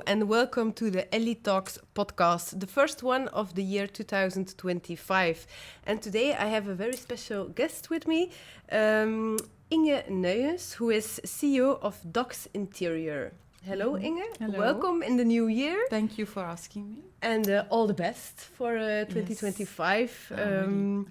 and welcome to the Ellie Talks podcast, the first one of the year 2025. And today I have a very special guest with me, Inge Nuyens, who is CEO of Dox Interior. Hello, Inge. Hello. Welcome in the new year. Thank you for asking me. And all the best for 2025. Yes. Really.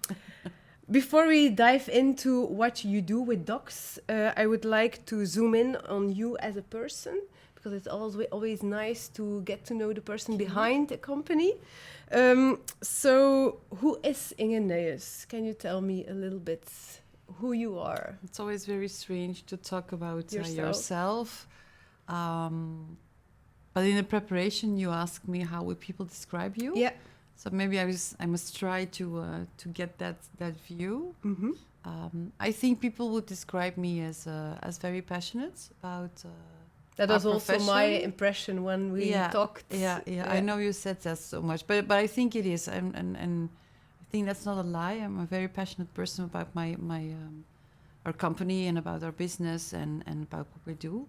Before we dive into what you do with Dox, I would like to zoom in on you as a person, because it's always nice to get to know the person behind the company. So who is Inge Nuyens? Can you tell me a little bit who you are? It's always very strange to talk about yourself. But in the preparation, you asked me how would people describe you. Yeah. So maybe I must try to get that view. Mm-hmm. I think people would describe me as very passionate about. That was also my impression when we talked. Yeah. I know you said that so much, but I think it is, and I think that's not a lie. I'm a very passionate person about my our company and about our business and about what we do.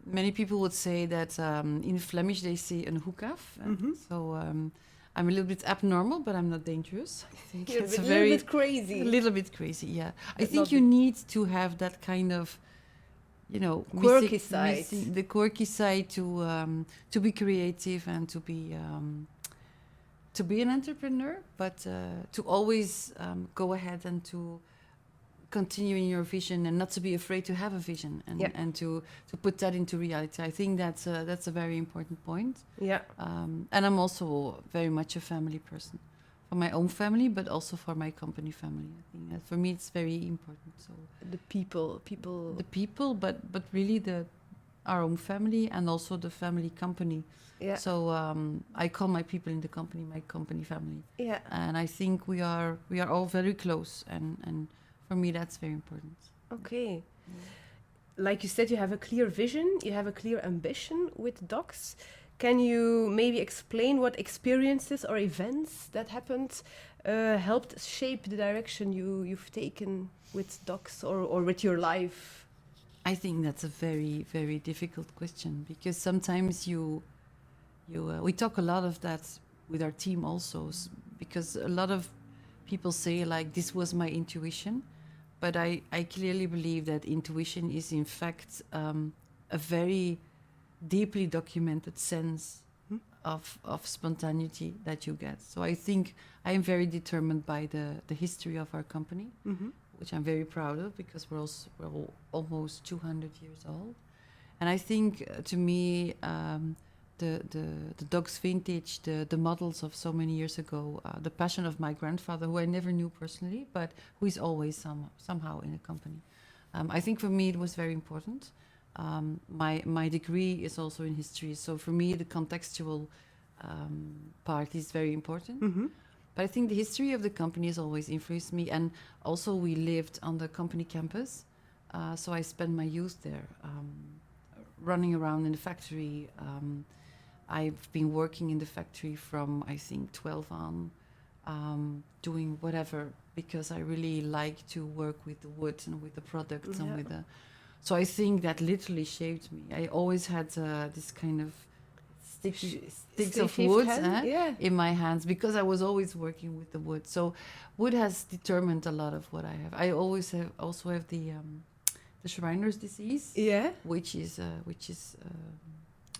Many people would say that in Flemish they say een hoek af. Mm-hmm. So I'm a little bit abnormal, but I'm not dangerous. I think You're it's a little bit crazy. A little bit crazy, yeah. But I think you need to have that kind of, quirky side. The quirky side to be creative and to be an entrepreneur, but to always go ahead and to continue in your vision and not to be afraid to have a vision and to put that into reality. I think that's a very important point. Yeah. And I'm also very much a family person, for my own family, but also for my company family. I think that for me it's very important. So the people, but really our own family and also the family company. Yeah. So I call my people in the company my company family. Yeah. And I think we are all very close and for me, that's very important. Okay. Yeah. Like you said, you have a clear vision, you have a clear ambition with Dox. Can you maybe explain what experiences or events that happened helped shape the direction you've taken with Dox or with your life? I think that's a very, very difficult question, because sometimes we talk a lot of that with our team also, because a lot of people say like, this was my intuition. But I clearly believe that intuition is in fact a very deeply documented sense of spontaneity that you get. So I think I am very determined by the history of our company, which I'm very proud of, because we're almost 200 years old. And I think to me, the Dox vintage, the models of so many years ago, the passion of my grandfather, who I never knew personally, but who is always somehow in the company. I think for me it was very important. My degree is also in history, so for me the contextual part is very important. Mm-hmm. But I think the history of the company has always influenced me, and also we lived on the company campus, so I spent my youth there, running around in the factory. I've been working in the factory from, I think, 12 on, doing whatever, because I really like to work with the wood and with the products and with the... So I think that literally shaped me. I always had this kind of sticks of wood in my hands, because I was always working with the wood. So wood has determined a lot of what I have. I always also have the Schreiner's disease, which is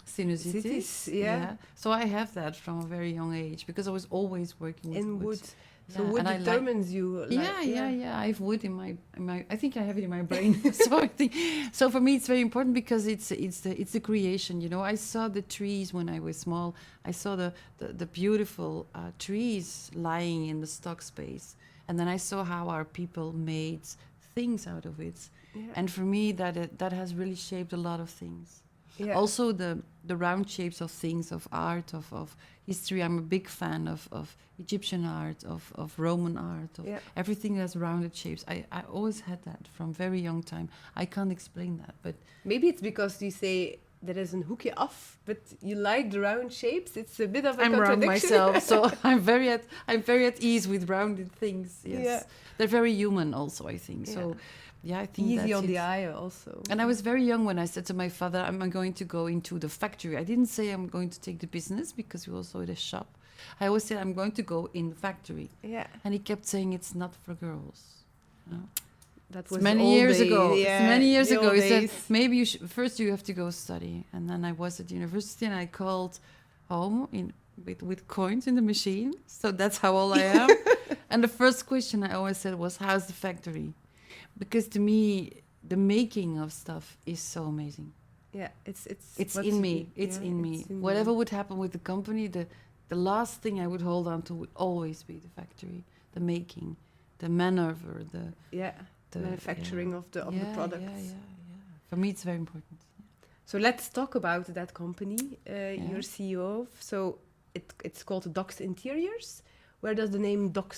sinusitis. Yeah. So I have that from a very young age, because I was always working with wood. So wood determines you. I have wood in my. I think I have it in my brain. So for me it's very important, because it's the creation. I saw the trees when I was small. I saw the beautiful trees lying in the stock space, and then I saw how our people made things out of it. Yeah. And for me that has really shaped a lot of things. Yeah. Also the round shapes of things, of art, of history. I'm a big fan of Egyptian art, of Roman art, of everything that's rounded shapes. I always had that from very young time. I can't explain that, but maybe it's because you say there is een hoekje af, but you like the round shapes. It's a bit of a contradiction. I'm round myself, so I'm very at ease with rounded things. Yes, they're very human also, I think. So yeah, I think Easy that's on the it. eye also. And I was very young when I said to my father, I'm going to go into the factory. I didn't say I'm going to take the business because we also had a shop. I always said I'm going to go in the factory. Yeah, And he kept saying it's not for girls. You know? that It's was many old years days. ago. Yeah, It's many years the ago. old He said, days. maybe first you have to go study. And then I was at university and I called home with coins in the machine. So that's how old I am. And the first question I always said was, how's the factory? Because to me, the making of stuff is so amazing. Yeah, it's It's what in you me. do. It's Yeah, in me. it's in Whatever you. would happen with the company, the last thing I would hold on to would always be the factory, the making, the maneuver, Yeah, the manufacturing of the yeah, products. yeah. For me, it's very important. So let's talk about that company you're CEO of. So it's called Dox Interiors. Where does the name Dox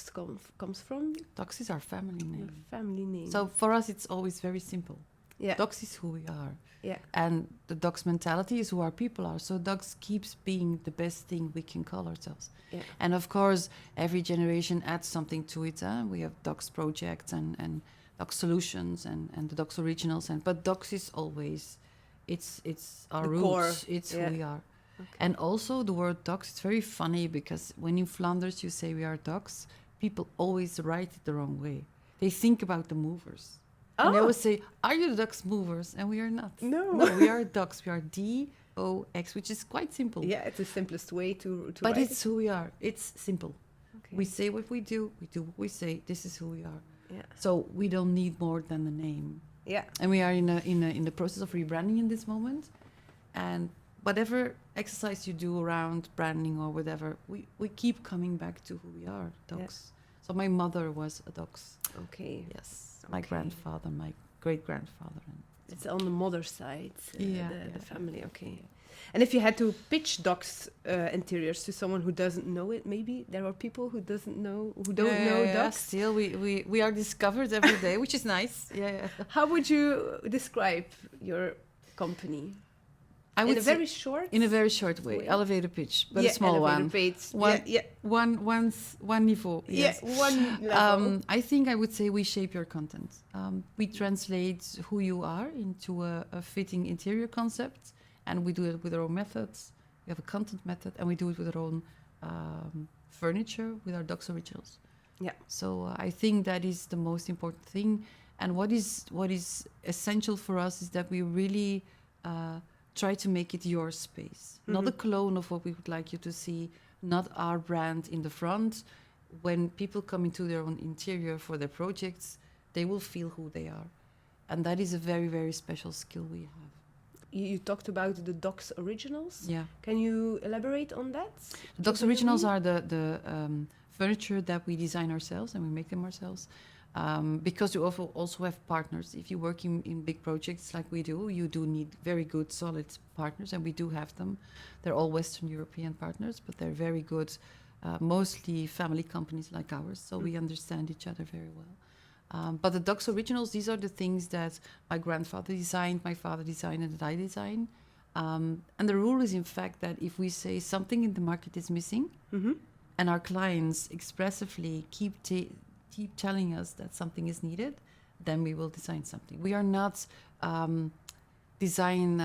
comes from? Dox is our family Your name. family name. So for us, it's always very simple. yeah, Dox is who we are. yeah, And the Dox mentality is who our people are. So Dox keeps being the best thing we can call ourselves. yeah, And of course, every generation adds something to it. We have Dox projects and Dox solutions and the Dox originals. But Dox is always, it's our The roots. core, It's yeah. who we are. Okay. And also the word Dox, it's very funny because when in Flanders you say we are Dox, people always write it the wrong way. They think about the movers. And they Oh. always say, are you the Dox movers? And we are not. No. No, we are Dox. We are DOX, which is quite simple. Yeah, it's the simplest way to But write it's who we are. It's simple. Okay. We say what we do what we say. This is who we are. Yeah. So we don't need more than the name. Yeah. And we are in the process of rebranding in this moment. And whatever exercise you do around branding or whatever, we keep coming back to who we are, Dox. Yeah. So my mother was a Dox. Okay. Yes. My Okay. grandfather, my great-grandfather. It's on the mother side, Yeah, the family. Okay. And if you had to pitch Dox Interiors to someone who doesn't know it, maybe there are people who don't know Dox. Still, we are discovered every day, which is nice. Yeah. How would you describe your company? I would In a say very short. in a very short way, way. elevator pitch, but Yeah, a small elevator one. pitch. One- Yeah. One niveau. Yes. Yeah. One level. I think I would say we shape your content. We translate who you are into a fitting interior concept, and we do it with our own methods. We have a content method, and we do it with our own furniture, with our Dox originals. Yeah. So I think that is the most important thing. And what is essential for us is that we really try to make it your space, not a clone of what we would like you to see, not our brand in the front. When people come into their own interior for their projects, they will feel who they are. And that is a very, very special skill we have. You talked about the Dox Originals. Yeah. Can you elaborate on that? The Dox What do you Originals mean? are the furniture that we design ourselves and we make them ourselves. Because we also have partners. If you work in big projects like we do, you do need very good, solid partners, and we do have them. They're all Western European partners, but they're very good, mostly family companies like ours, so we understand each other very well. But the Dox Originals, these are the things that my grandfather designed, my father designed, and that I design. And the rule is, in fact, that if we say something in the market is missing, and our clients expressively keep telling us that something is needed, then we will design something. We are not design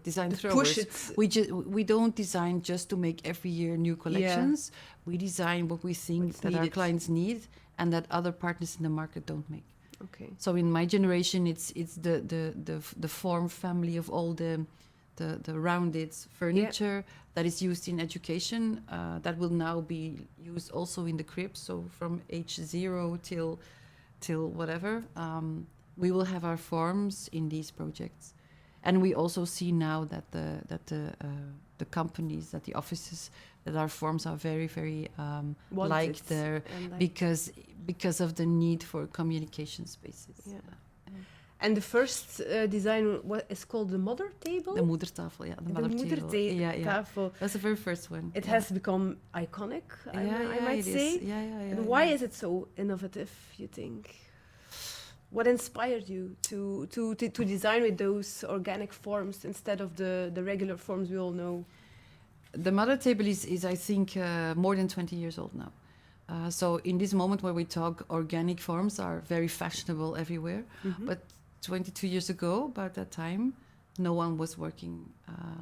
design The throwers. push it. We don't design just to make every year new collections. We design what we think What's that our needed. clients need and that other partners in the market don't make. Okay. So in my generation, it's the form family of all the rounded furniture that is used in education that will now be used also in the crib. So from age 0 till whatever, we will have our forms in these projects, and we also see now that the companies, that the offices, that our forms are very, very liked there because of the need for communication spaces. Yeah. And the first design is called the mother table? The moedertafel, yeah. The mother table. Yeah. Tafel. That's the very first one. It has become iconic, I might it say. is. Yeah. And why is it so innovative, you think? What inspired you to design with those organic forms instead of the regular forms we all know? The mother table is I think, more than 20 years old now. So in this moment where we talk, organic forms are very fashionable everywhere. But 22 years ago, about that time, no one was working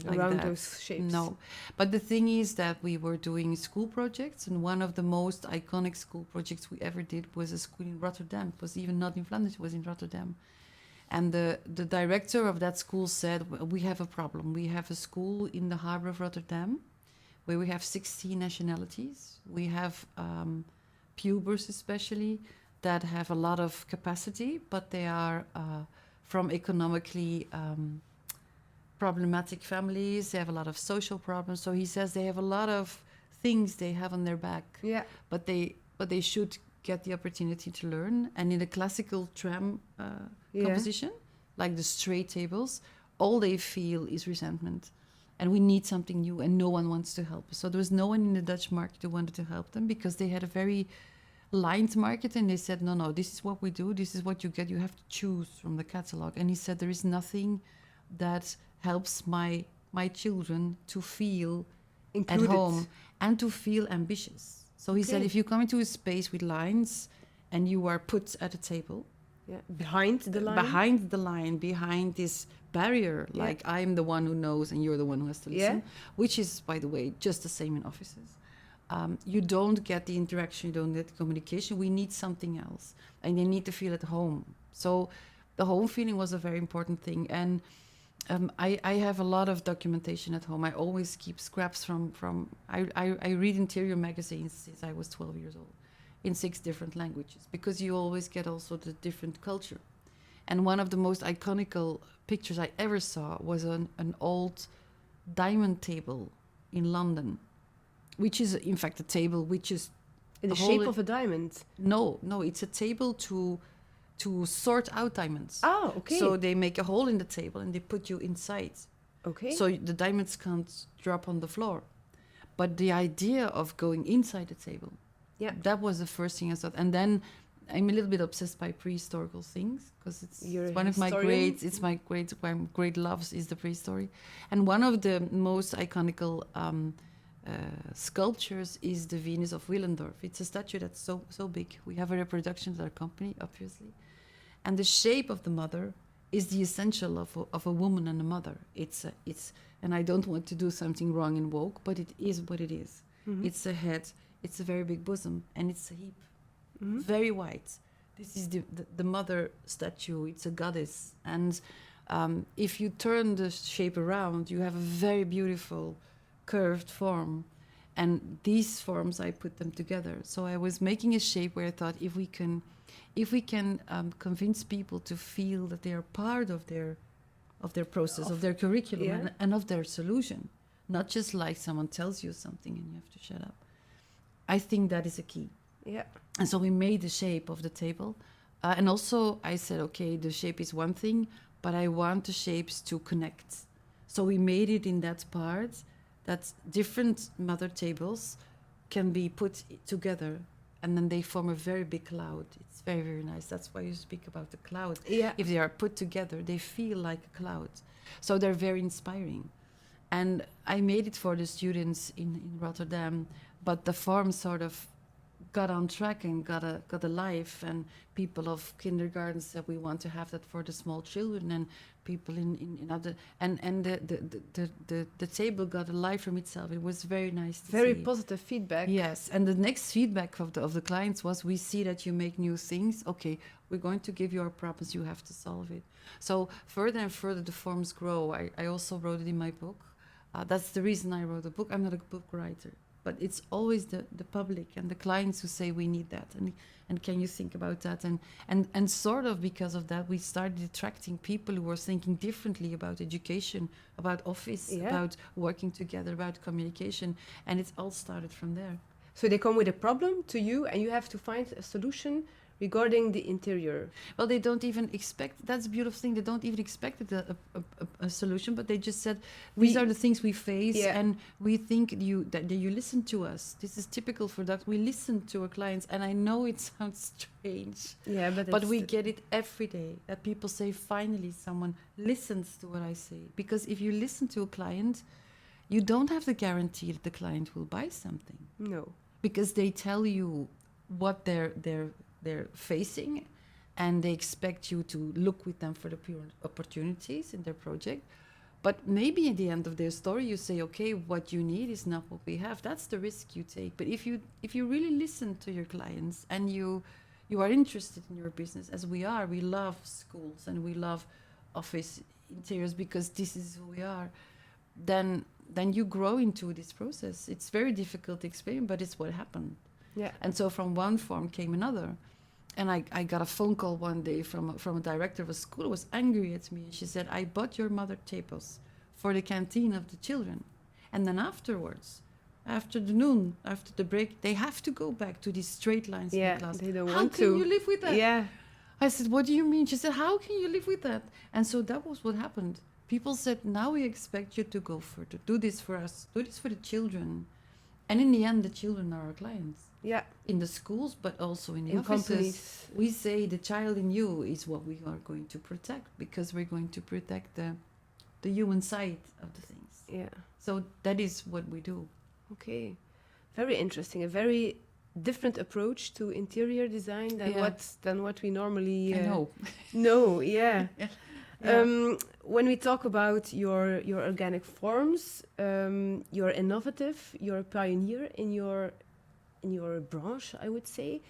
like Around that. those shapes. No. But the thing is that we were doing school projects, and one of the most iconic school projects we ever did was a school in Rotterdam. It was even not in Flanders, it was in Rotterdam. And the director of that school said, we have a problem. We have a school in the harbor of Rotterdam where we have 16 nationalities. We have pupils especially that have a lot of capacity, but they are from economically problematic families. They have a lot of social problems. So he says they have a lot of things they have on their back, Yeah. but they should get the opportunity to learn. And in the classical tram composition, like the straight tables, all they feel is resentment. And we need something new, and no one wants to help us. So there was no one in the Dutch market who wanted to help them because they had a very lined market, and they said, no, this is what we do, this is what you get, you have to choose from the catalog. And he said, there is nothing that helps my children to feel Included. at home and to feel ambitious. So he said, if you come into a space with lines and you are put at a table, behind the line, behind this barrier, like I'm the one who knows and you're the one who has to listen, which is, by the way, just the same in offices. You don't get the interaction, you don't get the communication. We need something else, and they need to feel at home. So the home feeling was a very important thing. And I have a lot of documentation at home. I always keep scraps from I read interior magazines since I was 12 years old in 6 different languages, because you always get also the different culture. And one of the most iconical pictures I ever saw was an old diamond table in London, which is in fact a table which is in the shape of a diamond. No, it's a table to sort out diamonds. Oh, okay. So they make a hole in the table and they put you inside. Okay. So the diamonds can't drop on the floor. But the idea of going inside the table, that was the first thing I thought. And then I'm a little bit obsessed by prehistorical things, because it's one of my great loves is the prehistory. And one of the most iconical sculptures is the Venus of Willendorf. It's a statue that's so big. We have a reproduction at our company, obviously. And the shape of the mother is the essential of a woman and a mother. It's and I don't want to do something wrong and woke, but it is what it is. Mm-hmm. It's a head, it's a very big bosom, and it's a hip, very white. This is the mother statue. It's a goddess, and if you turn the shape around, you have a very beautiful curved form. And these forms, I put them together. So I was making a shape where I thought, if we can convince people to feel that they are part of their process, of their curriculum, and of their solution, not just like someone tells you something and you have to shut up. I think that is a key. Yeah. And so we made the shape of the table. And also I said, okay, the shape is one thing, but I want the shapes to connect. So we made it in that part that different mother tables can be put together, and then they form a very big cloud. It's very, very nice. That's why you speak about the cloud. Yeah. If they are put together, they feel like a cloud. So they're very inspiring. And I made it for the students in Rotterdam, but the form sort of got on track and got a life, and people of kindergarten said we want to have that for the small children, and people in other and the table got a life from itself. It was very nice to very see. Positive feedback. Yes, and the next feedback of the clients was, we see that you make new things. Okay, we're going to give you our problems, you have to solve it. So further and further the forms grow. I also wrote it in my book. That's the reason I wrote the book. I'm not a book writer, but it's always the public and the clients who say we need that, and can you think about that, and sort of because of that we started attracting people who were thinking differently about education, about office, about working together, about communication, and it all started from there. So they come with a problem to you and you have to find a solution regarding the interior. Well, they don't even expect, that's a beautiful thing, they don't even expect a solution, but they just said, these are the things we face, and we think that you listen to us. This is typical for that. We listen to our clients, and I know it sounds strange, but we get it every day, that people say, finally someone listens to what I say. Because if you listen to a client, you don't have the guarantee that the client will buy something. No. because they tell you what they're facing, and they expect you to look with them for the pure opportunities in their project. But maybe at the end of their story, you say, okay, what you need is not what we have. That's the risk you take. But if you really listen to your clients, and you are interested in your business, as we are, we love schools and we love office interiors because this is who we are, then you grow into this process. It's very difficult to explain, but it's what happened. Yeah. And so from one form came another. And I got a phone call one day from a director of a school who was angry at me. And she said, I bought your mother tables for the canteen of the children. And then afterwards, after the noon, after the break, they have to go back to these straight lines in the class. They don't How want can to. you live with that? Yeah. I said, what do you mean? She said, how can you live with that? And so that was what happened. People said, now we expect you to go further, do this for us, do this for the children. And in the end, the children are our clients. Yeah. In the schools, but also in the In offices. companies. We say the child in you is what we are going to protect, because we're going to protect the human side of the things. Yeah. So that is what we do. Okay. Very interesting. A very different approach to interior design than what we normally I know. know. Yeah. Yeah. When we talk about your organic forms, you're innovative, you're a pioneer in your branch, I would say.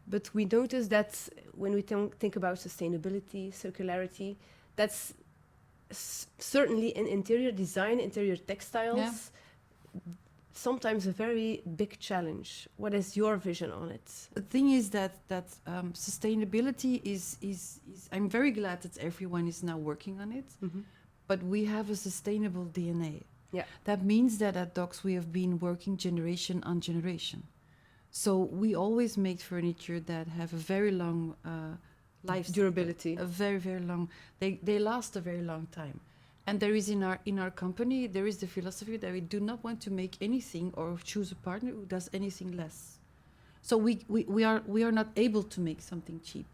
But we notice that when we think about sustainability, circularity, that's certainly in interior design, interior textiles, sometimes a very big challenge. What is your vision on it? The thing is that sustainability is I'm very glad that everyone is now working on it, but we have a sustainable DNA. Yeah. That means that at Dox we have been working generation on generation. So we always make furniture that have a very long life Durability. a very, very long. They last a very long time. And there is in our company, there is the philosophy that we do not want to make anything or choose a partner who does anything less. So we are not able to make something cheap.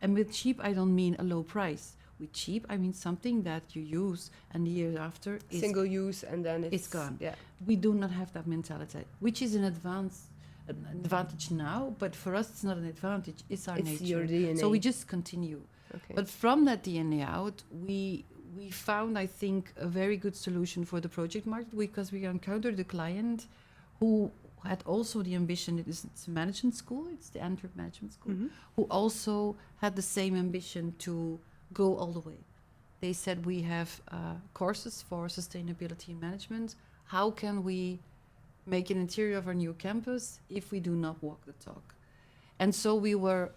And with cheap, I don't mean a low price. With cheap, I mean something that you use and the year after is single use, and then it's gone. Yeah. We do not have that mentality, which is an advantage now, but for us it's not an advantage, it's our nature. Your DNA. So we just continue. Okay. But from that DNA out, we found, I think, a very good solution for the project market, because we encountered a client who had also the ambition, it's a management school, it's the Antwerp Management School, who also had the same ambition to go all the way. They said, we have courses for sustainability management. How can we make an interior of our new campus if we do not walk the talk? And so we were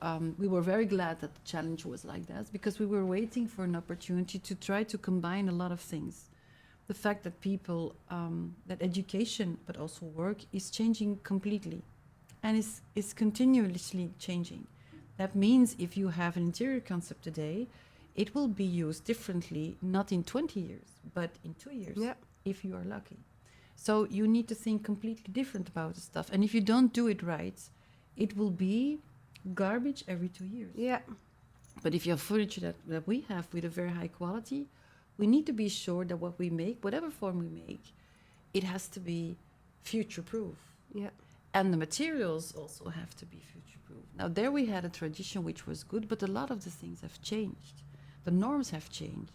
very glad that the challenge was like that, because we were waiting for an opportunity to try to combine a lot of things. The fact that people, that education, but also work, is changing completely, and is continuously changing. That means if you have an interior concept today, it will be used differently, not in 20 years, but in 2 years, if you are lucky. So you need to think completely different about the stuff. And if you don't do it right, it will be garbage every 2 years. Yeah. But if you have furniture that we have with a very high quality, we need to be sure that what we make, whatever form we make, it has to be future-proof. Yeah. And the materials also have to be future-proof. Now, there we had a tradition which was good, but a lot of the things have changed. The norms have changed.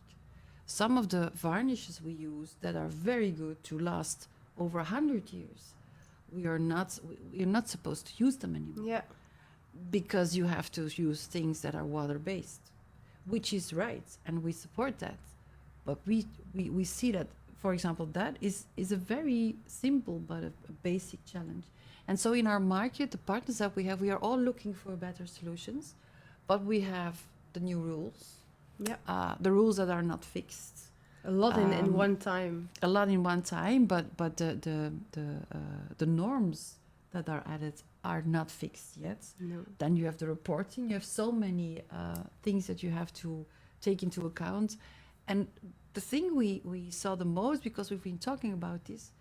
Some of the varnishes we use that are very good to last over 100 years, we are not supposed to use them anymore. Yeah. Because you have to use things that are water-based, which is right, and we support that. But we see that, for example, that is a very simple but a basic challenge. And so in our market, the partners that we have, we are all looking for better solutions, but we have the new rules. Yeah. The rules that are not fixed. A lot in one time. A lot in one time, but the norms that are added are not fixed yet. No. Then you have the reporting. You have so many things that you have to take into account. And the thing we saw the most, because we've been talking about this,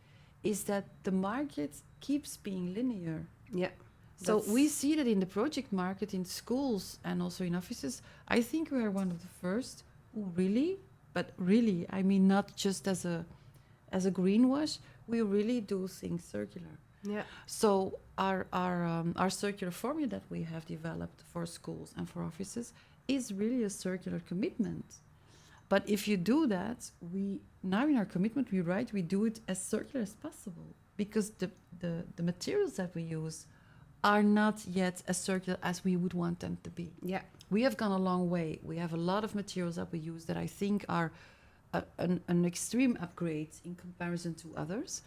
is that the market keeps being linear. Yeah. So we see that in the project market, in schools and also in offices. I think we are one of the first who really, I mean, not just as a greenwash, we really do things circular. Yeah. So our circular formula that we have developed for schools and for offices is really a circular commitment. But if you do that, we now in our commitment we do it as circular as possible, because the materials that we use are not yet as circular as we would want them to be. Yeah. We have gone a long way. We have a lot of materials that we use that I think are an extreme upgrade in comparison to others,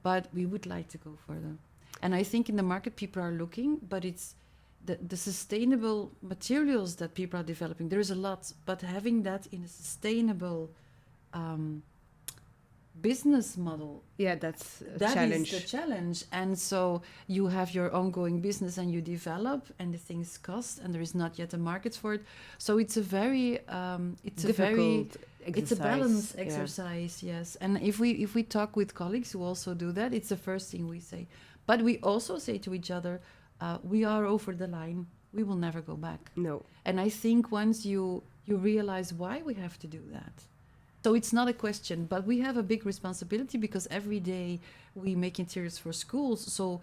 but we would like to go further. And I think in the market people are looking, but it's the sustainable materials that people are developing. There is a lot, but having that in a sustainable business model, That's a that challenge. is the challenge. And so you have your ongoing business and you develop, and the things cost, and there is not yet a market for it. So it's a very Difficult it's a exercise. balance Yeah. exercise, yes. And if we talk with colleagues who also do that, it's the first thing we say. But we also say to each other, we are over the line. We will never go back. No. And I think once you realize why we have to do that. So it's not a question, but we have a big responsibility because every day we make interiors for schools. So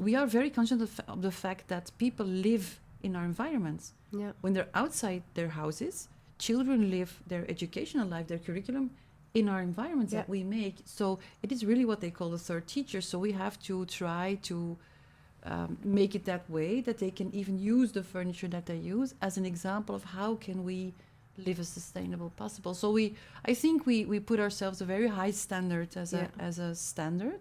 we are very conscious of the fact that people live in our environments. Yeah. When they're outside their houses, children live their educational life, their curriculum in our environments that we make. So it is really what they call the third teacher. So we have to try to make it that way that they can even use the furniture that they use as an example of how can we live as sustainable possible. So I think we put ourselves a very high standard as a standard,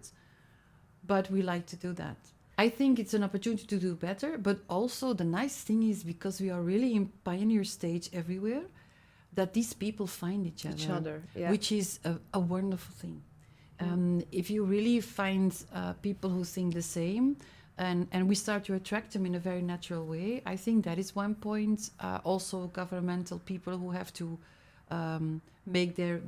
but we like to do that. I think it's an opportunity to do better, but also the nice thing is because we are really in pioneer stage everywhere, that these people find each other, which is a wonderful thing. If you really find people who think the same, and we start to attract them in a very natural way, I think that is one point. Also governmental people who have to make their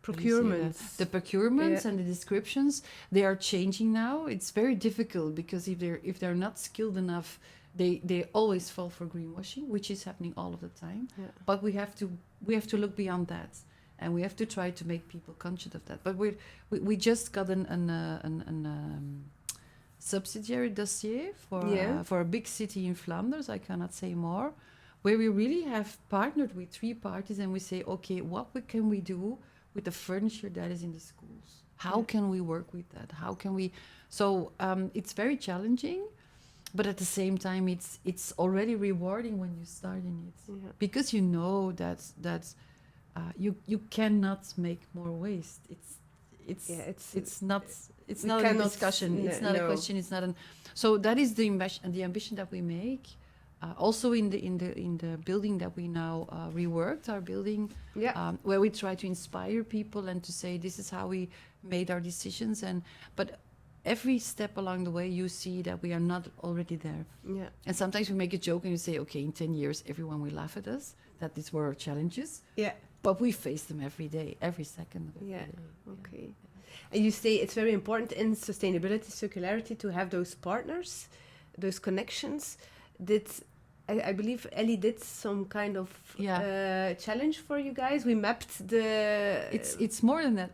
procurements. The procurements and the descriptions, they are changing now. It's very difficult because if they're not skilled enough, they always fall for greenwashing, which is happening all of the time. Yeah. But we have to look beyond that, and we have to try to make people conscious of that. But we just got an subsidiary dossier for a big city in Flanders. I cannot say more, where we really have partnered with 3 parties, and we say, okay, what can we do with the furniture that is in the schools? How can we work with that? How can we? So it's very challenging. But at the same time, it's already rewarding when you start in it, because you know that you cannot make more waste. It's not a discussion. It's not a question. It's not So that is the ambition that we make. Also in the building that we now reworked, our building, where we try to inspire people and to say this is how we made our decisions. But every step along the way, you see that we are not already there. Yeah. And sometimes we make a joke and you say, okay, in 10 years, everyone will laugh at us, that these were our challenges. Yeah. But we face them every day, every second. Every day. Okay. Yeah. And you say it's very important in sustainability, circularity, to have those partners, those connections. I believe Ellie did some kind of challenge for you guys. We mapped the... It's more than that.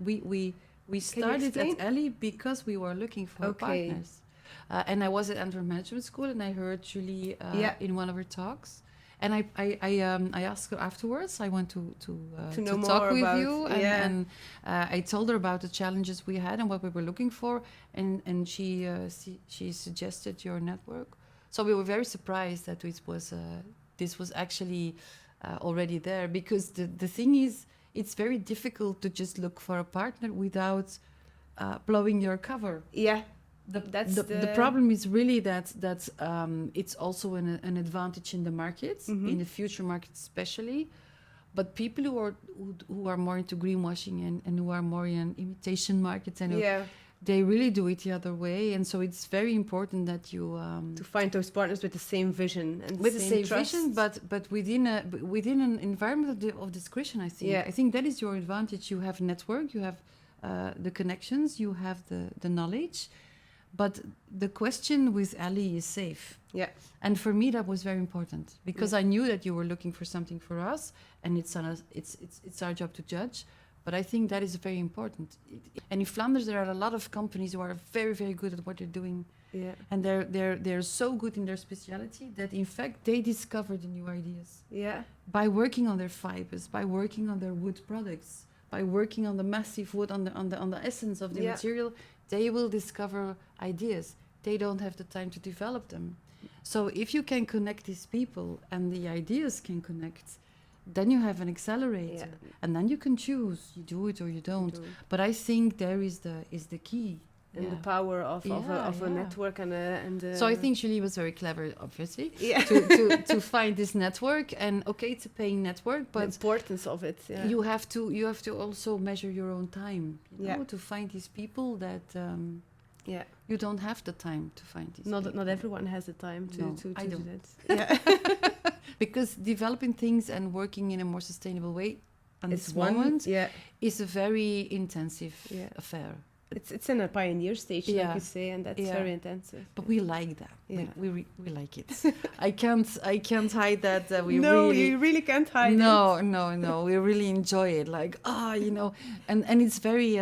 We started at Ellie because we were looking for partners. And I was at Antwerp Management School, and I heard Julie in one of her talks. And I asked her afterwards, I want to talk with you. And I told her about the challenges we had and what we were looking for. And she suggested your network. So we were very surprised that this was actually already there. Because the thing is, it's very difficult to just look for a partner without blowing your cover. Yeah, the problem is really that it's also an advantage in the market, in the future market especially. But people who are more into greenwashing and who are more in imitation markets, and they really do it the other way. And so it's very important that you to find those partners with the same vision and with the same vision, but within an environment of discretion. I think that is your advantage. You have network, you have the connections, you have the knowledge. But the question with Ellie is safe. Yeah. And for me that was very important, because I knew that you were looking for something for us, and it's our job to judge. But I think that is very important. And in Flanders, there are a lot of companies who are very, very good at what they're doing. Yeah. And they're so good in their speciality that, in fact, they discover the new ideas. Yeah. By working on their fibers, by working on their wood products, by working on the massive wood, on the essence of the material, they will discover ideas. They don't have the time to develop them. So if you can connect these people and the ideas can connect, then you have an accelerator, and then you can choose. You do it or you don't. But I think there is the key. And the power of a network and so I think Julie was very clever, obviously, yeah. to find this network. And okay, it's a paying network, but the importance of it. Yeah. You have to also measure your own time, you know, to find these people that you don't have the time to find these people. Not everyone has the time to do that. Yeah. Because developing things and working in a more sustainable way at this moment is a very intensive affair. It's in a pioneer stage, like you say, and that's very intensive. But we like that. Yeah. We like it. I can't hide that. We you really can't hide it. No. We really enjoy it. Like, you know, and it's very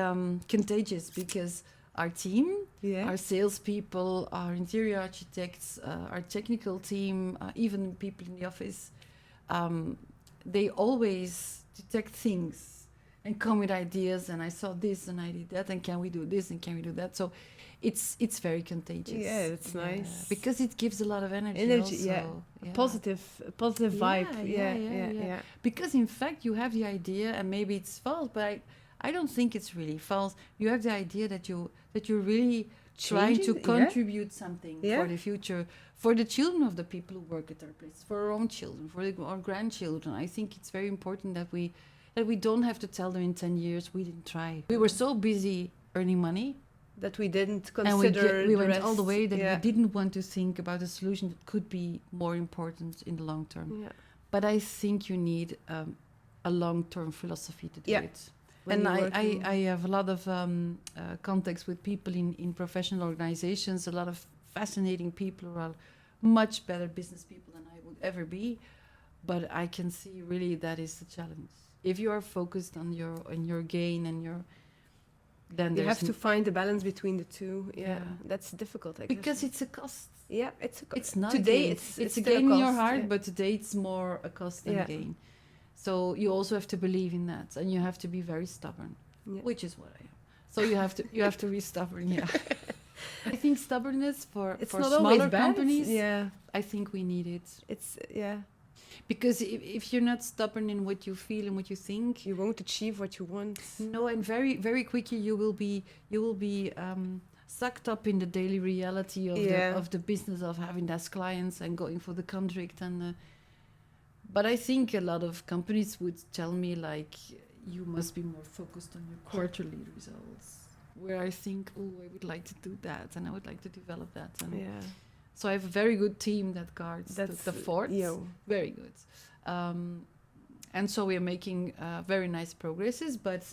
contagious because our team, our salespeople, our interior architects, our technical team, even people in the office, they always detect things and come with ideas, and I saw this and I did that, and can we do this and can we do that? So it's very contagious. Yeah, it's nice. Because it gives a lot of energy also. Positive vibe. Yeah. Because in fact you have the idea, and maybe it's false, but I don't think it's really false. You have the idea that you're really trying to contribute something for the future, for the children of the people who work at our place, for our own children, for our grandchildren. I think it's very important that we don't have to tell them in 10 years we didn't try. We were so busy earning money that we didn't consider we went all the way that we didn't want to think about a solution that could be more important in the long term. Yeah. But I think you need a long-term philosophy to do it. And I have a lot of contacts with people in professional organizations, a lot of fascinating people who are much better business people than I would ever be. But I can see really that is the challenge. If you are focused on your gain and then you have to find the balance between the two. Yeah. That's difficult. I guess. Because it's a cost. Yeah, it's a cost. It's not today. It's a gain in your heart, but today it's more a cost than gain. So you also have to believe in that, and you have to be very stubborn, which is what I am. So you have to be stubborn. Yeah. I think stubbornness for smaller companies. Yeah. I think we need it. Because if you're not stubborn in what you feel and what you think, you won't achieve what you want. No, and very, very quickly you will be sucked up in the daily reality of the business of having those clients and going for the contract. But I think a lot of companies would tell me, like, you must be more focused on your quarterly results. Where I think, I would like to do that, and I would like to develop that. So I have a very good team that guards the fort. Very good. And so we are making very nice progresses, but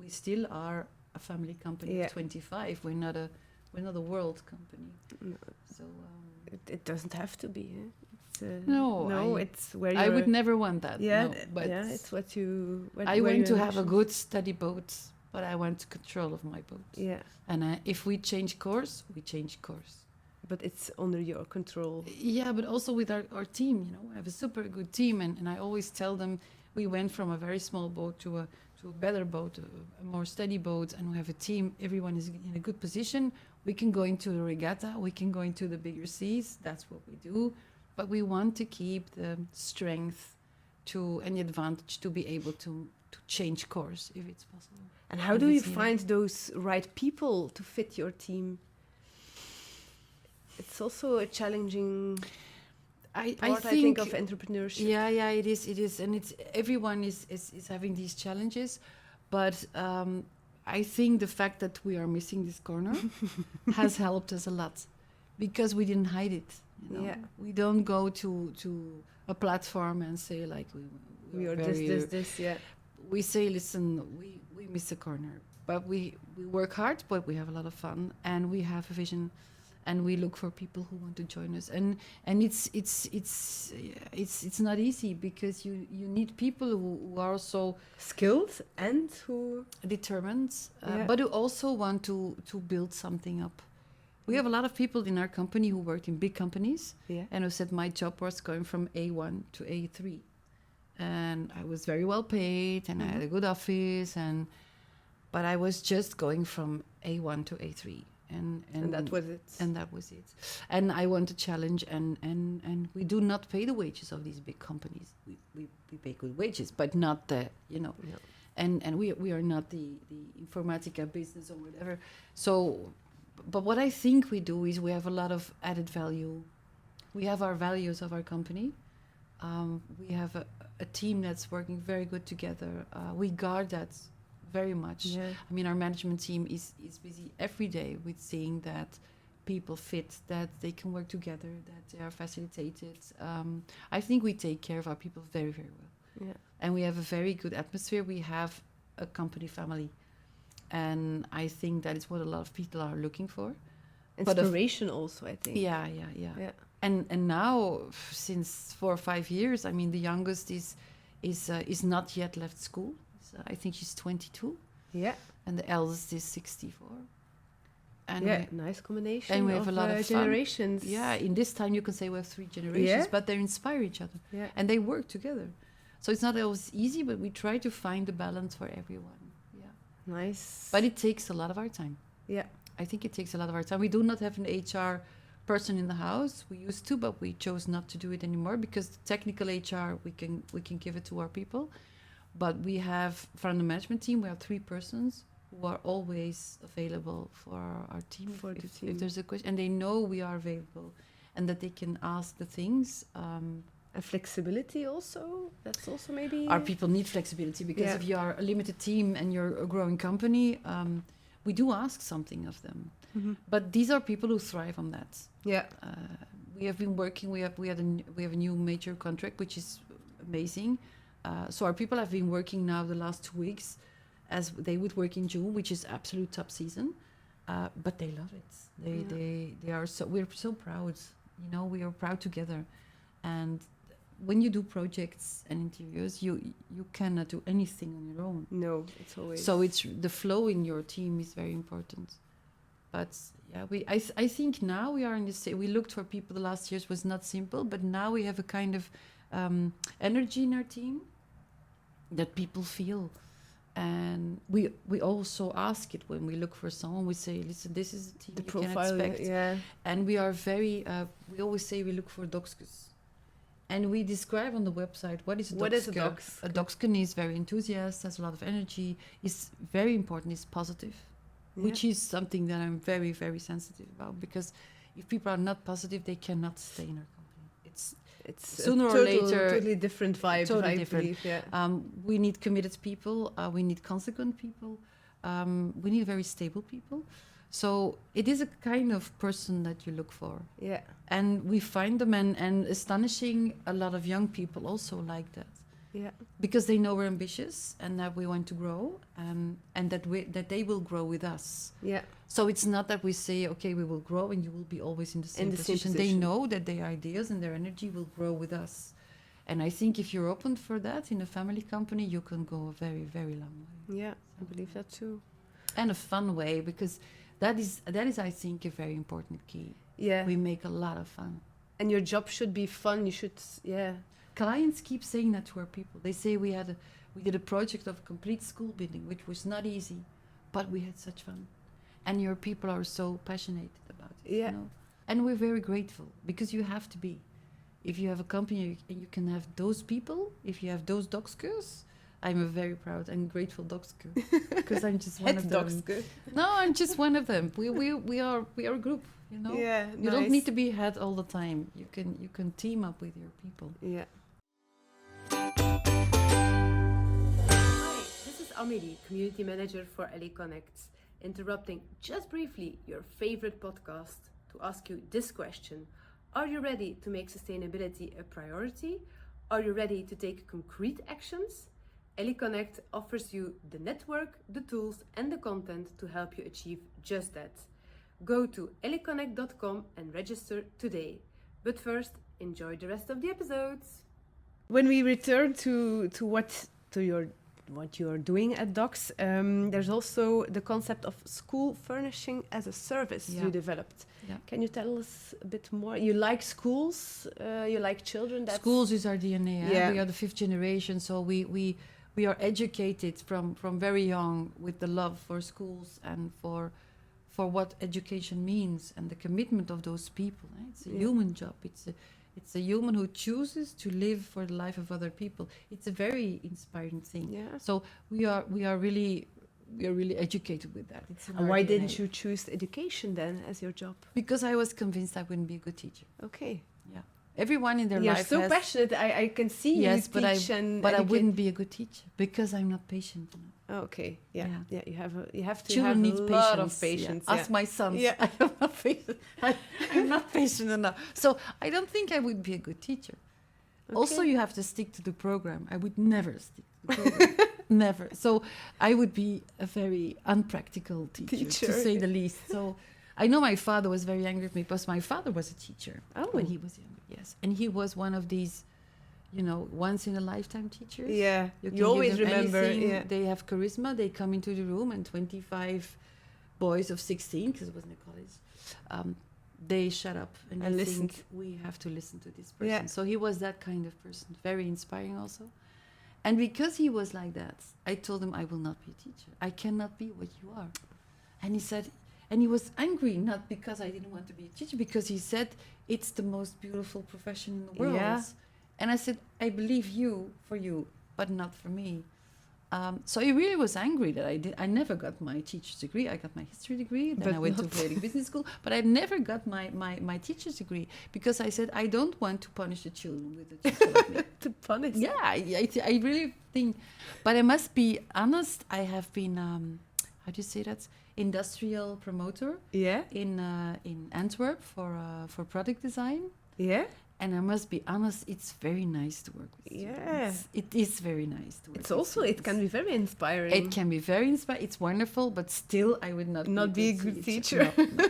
we still are a family company of 25. We're not a world company. No. So it doesn't have to be. It's where I would never want that. But it's what you. I want to have a good, steady boat, but I want control of my boat. Yeah. And if we change course, we change course. But it's under your control. Yeah, but also with our team, you know, we have a super good team, and I always tell them we went from a very small boat to a better boat, a more steady boat, and we have a team. Everyone is in a good position. We can go into the regatta, we can go into the bigger seas. That's what we do. But we want to keep the strength and the advantage to be able to change course if it's possible. And how do you find those right people to fit your team? It's also a challenging part, I think, of entrepreneurship. Yeah, it is, and everyone is having these challenges, but I think the fact that we are missing this corner has helped us a lot, because we didn't hide it. You know? We don't go to a platform and say like we are this. Yeah, we say, listen, we miss a corner, but we work hard, but we have a lot of fun, and we have a vision. and we look for people who want to join us. And it's not easy, because you need people who are also Skilled and who... determined, Yeah. but who also want to build something up. We have a lot of people in our company who worked in big companies, Yeah. and who said my job was going from A1 to A3, and I was very well paid, and I had a good office, but I was just going from A1 to A3, and that was it. and that was it. And I want to challenge, and we do not pay the wages of these big companies. We pay good wages, but not the, you know. No. And we are not the Informatica business or whatever. So, but what I think we do is we have a lot of added value. We have our values of our company. We have a team that's working very good together. We guard that very much. Yeah. I mean, our management team is busy every day with seeing that people fit, that they can work together, that they are facilitated. I think we take care of our people very, very well. Yeah. And we have a very good atmosphere. We have a company family. And I think that is what a lot of people are looking for. Inspiration also, I think. Yeah. Yeah. And now, since 4 or 5 years, I mean, the youngest is not yet left school. So I think she's 22. Yeah. And the eldest is 64. And yeah, nice combination. And we have a lot of generations. Fun. Yeah, in this time you can say we have 3 generations, but they inspire each other. Yeah. And they work together. So it's not always easy, but we try to find the balance for everyone. Yeah. Nice. But it takes a lot of our time. Yeah. I think it takes a lot of our time. We do not have an HR person in the house. We used to, but we chose not to do it anymore, because the technical HR, we can give it to our people. But we have, from the management team, we have 3 persons who are always available for our team. For the team. If there's a question, and they know we are available, and that they can ask the things. And flexibility also. That's also maybe... Our people need flexibility, because if you are a limited team and you're a growing company, we do ask something of them. Mm-hmm. But these are people who thrive on that. Yeah. We have been working. We have a new major contract, which is amazing. So our people have been working now the last 2 weeks, as they would work in June, which is absolute top season. But they love it. They are so. We're so proud. You know, we are proud together. And when you do projects and interiors, you cannot do anything on your own. No, it's always... So it's the flow in your team is very important. But yeah, I think now we are in this. We looked for people the last years was not simple, but now we have a kind of energy in our team that people feel. And we also ask it when we look for someone. We say, listen, this is the team the you profile, can expect. yeah. And we are very, we always say we look for Doxkus. And we describe on the website what is a Doxkus. What is a Dox? A Doxkus is very enthusiastic, has a lot of energy, is very important, is positive, which is something that I'm very, very sensitive about. Because if people are not positive, they cannot stay in our company. It's sooner or later totally different vibe. Totally I different. believe, yeah. We need committed people. We need consequent people. We need very stable people. So it is a kind of person that you look for. Yeah. And we find them, and astonishing, a lot of young people also like that. Yeah. Because they know we're ambitious and that we want to grow, and that they will grow with us. Yeah. So it's not that we say, okay, we will grow and you will be always in the same position. They know that their ideas and their energy will grow with us. And I think if you're open for that in a family company, you can go a very, very long way. Yeah, I believe that too. And a fun way, because that is, I think, a very important key. Yeah. We make a lot of fun. And your job should be fun. You should, Clients keep saying that to our people. They say we did a project of a complete school building, which was not easy, but we had such fun. And your people are so passionate about it. Yeah. You know? And we're very grateful, because you have to be. If you have a company and you can have those people, if you have those Doxkus, I'm a very proud and grateful Doxku, because I'm just one of them. Doxku. No, I'm just one of them. We are a group, you know. Yeah, you don't need to be head all the time. You can team up with your people. Yeah. Hi, this is Amélie, community manager for Ellie.Connect, interrupting just briefly your favorite podcast to ask you this question. Are you ready to make sustainability a priority? Are you ready to take concrete actions? Ellie.Connect offers you the network, the tools and the content to help you achieve just that. Go to Ellie.Connect.com and register today. But first, enjoy the rest of the episodes. When we return to what you're doing at Dox, there's also the concept of school furnishing as a service you developed. Yeah. Can you tell us a bit more? You like schools, you like children. Schools is our DNA. We are the 5th generation, so we are educated from very young with the love for schools and for what education means and the commitment of those people. It's a human job. It's a human who chooses to live for the life of other people. It's a very inspiring thing. Yeah. So we are really educated with that. And why didn't you choose education then as your job? Because I was convinced I wouldn't be a good teacher. Okay. Yeah. Everyone in their You're life so passionate. I can see you teach but I wouldn't be a good teacher because I'm not patient enough. Oh, okay. Yeah. You have to Children have need a patience. lot of patience. Yeah. Ask my sons. Yeah. I am not patient. I'm not patient enough. So I don't think I would be a good teacher. Okay. Also, you have to stick to the program. I would never stick to the program. Never. So I would be a very unpractical teacher. To say the least. So I know my father was very angry with me because my father was a teacher when he was younger. Yes. And he was one of these, once in a lifetime teachers. Yeah. You always remember. Yeah. They have charisma. They come into the room and 25 boys of 16, because it wasn't a college, they shut up and they listen. think we have to listen to this person. Yeah. So he was that kind of person, very inspiring also. And because he was like that, I told him I will not be a teacher. I cannot be what you are. And he said, and he was angry, not because I didn't want to be a teacher, because he said, it's the most beautiful profession in the world. Yeah. And I said, I believe you for you, but not for me. So he really was angry that I never got my teacher's degree. I got my history degree, then I went to Vedic Business School, but I never got my teacher's degree because I said, I don't want to punish the children with the teacher like me. To punish? Yeah, I really think, but I must be honest, I have been, how do you say that? Industrial promoter in Antwerp for product design. Yeah. And I must be honest, it's very nice to work with students. It is very nice to work with students. It can be very inspiring. It can be very inspiring. It's wonderful, but still I would not be a good teacher. No.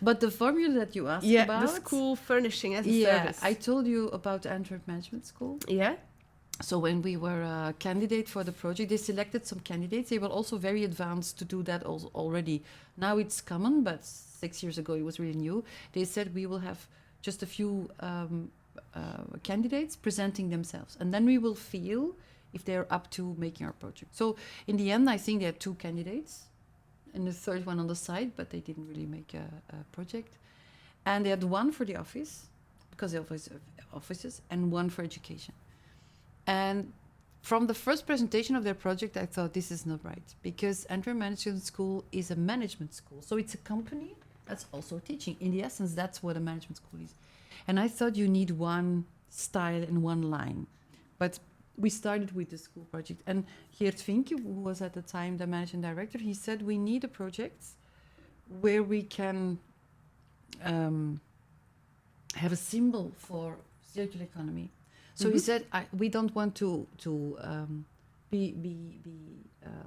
But the formula that you asked about... the school furnishing as a service. I told you about the Antwerp Management School. Yeah. So when we were a candidate for the project, they selected some candidates. They were also very advanced to do that already. Now it's common, but 6 years ago it was really new. They said we will have just a few candidates presenting themselves, and then we will feel if they're up to making our project. So in the end, I think they had 2 candidates and the third one on the side, but they didn't really make a project. And they had 1 for the office, because they have offices, and 1 for education. And from the first presentation of their project, I thought this is not right, because Antwerp Management School is a management school. So it's a company that's also teaching. In the essence, that's what a management school is. And I thought you need 1 style and 1 line. But we started with the school project. And Geert Vinke, who was at the time the managing director, he said we need a project where we can have a symbol for circular economy. So he said, we don't want to be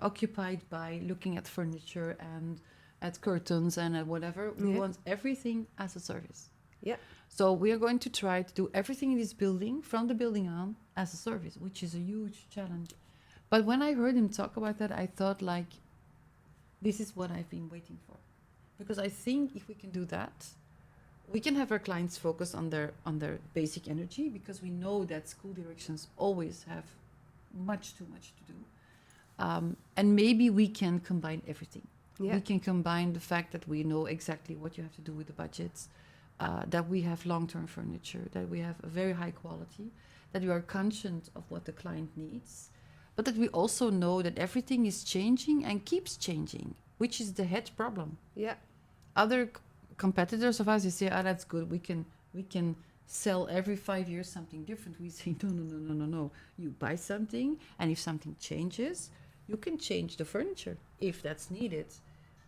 occupied by looking at furniture and at curtains and at whatever. We want everything as a service. Yeah. So we are going to try to do everything in this building, from the building on, as a service, which is a huge challenge. But when I heard him talk about that, I thought, this is what I've been waiting for. Because I think if we can do that, we can have our clients focus on their basic energy, because we know that school directions always have much too much to do. And maybe we can combine everything. Yeah. We can combine the fact that we know exactly what you have to do with the budgets, that we have long-term furniture, that we have a very high quality, that we are conscious of what the client needs, but that we also know that everything is changing and keeps changing, which is the head problem. Yeah. Other competitors of us, they say, that's good, we can sell every 5 years something different. We say, no. You buy something, and if something changes, you can change the furniture if that's needed.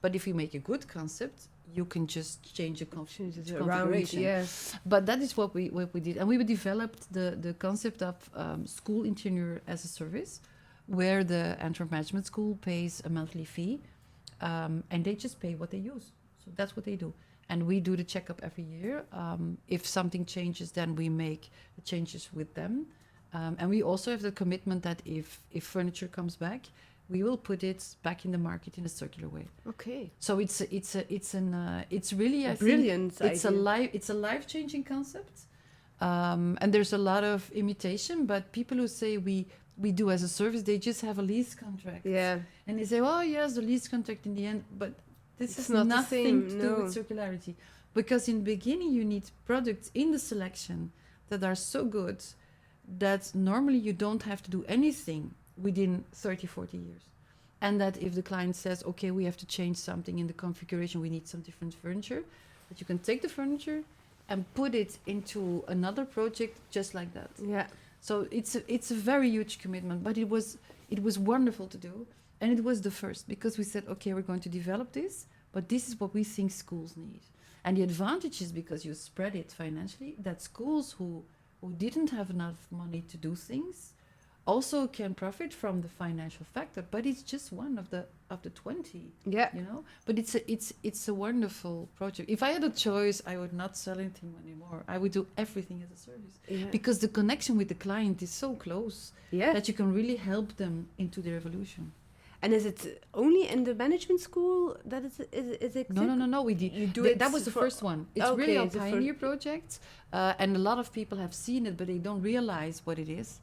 But if you make a good concept, you can just change the configuration. Yes. But that is what we did. And we developed the concept of school interior as a service, where the Antwerp Management School pays a monthly fee, and they just pay what they use. So that's what they do. And we do the checkup every year. If something changes, then we make the changes with them. And we also have the commitment that if furniture comes back, we will put it back in the market in a circular way. Okay. So it's really Brilliant it's a life-changing concept. And there's a lot of imitation, but people who say we do as a service, they just have a lease contract. Yeah. And they say, oh yes, the lease contract in the end, but this It's has not the nothing same, to do with circularity. Because in the beginning you need products in the selection that are so good that normally you don't have to do anything within 30, 40 years. And that if the client says, okay, we have to change something in the configuration, we need some different furniture, that you can take the furniture and put it into another project just like that. Yeah. So it's a very huge commitment, but it was wonderful to do. And it was the first, because we said, okay, we're going to develop this, but this is what we think schools need. And the advantage is, because you spread it financially, that schools who didn't have enough money to do things also can profit from the financial factor, but it's just one of the 20. Yeah. You know, but it's a wonderful project. If I had a choice, I would not sell anything anymore. I would do everything as a service. Yeah. Because the connection with the client is so close that you can really help them into their evolution. And is it only in the management school that is it? No. We did. You do it. That was the first one. It's Okay, really a the pioneer project, and a lot of people have seen it, but they don't realize what it is.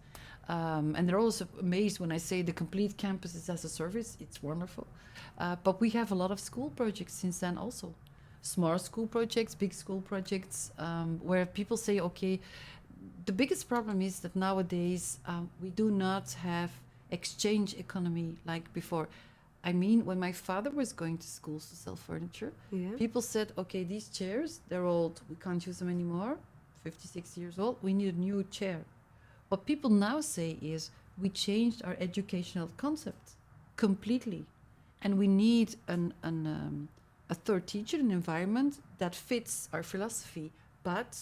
And they're also amazed when I say the complete campus is as a service. It's wonderful. But we have a lot of school projects since then also. Small school projects, big school projects, where people say, okay, the biggest problem is that nowadays we do not have exchange economy like before. I mean, when my father was going to schools to sell furniture, people said, okay, these chairs, they're old, we can't use them anymore, 56 years old, we need a new chair. What people now say is, we changed our educational concept completely, and we need a third teacher, an environment that fits our philosophy, but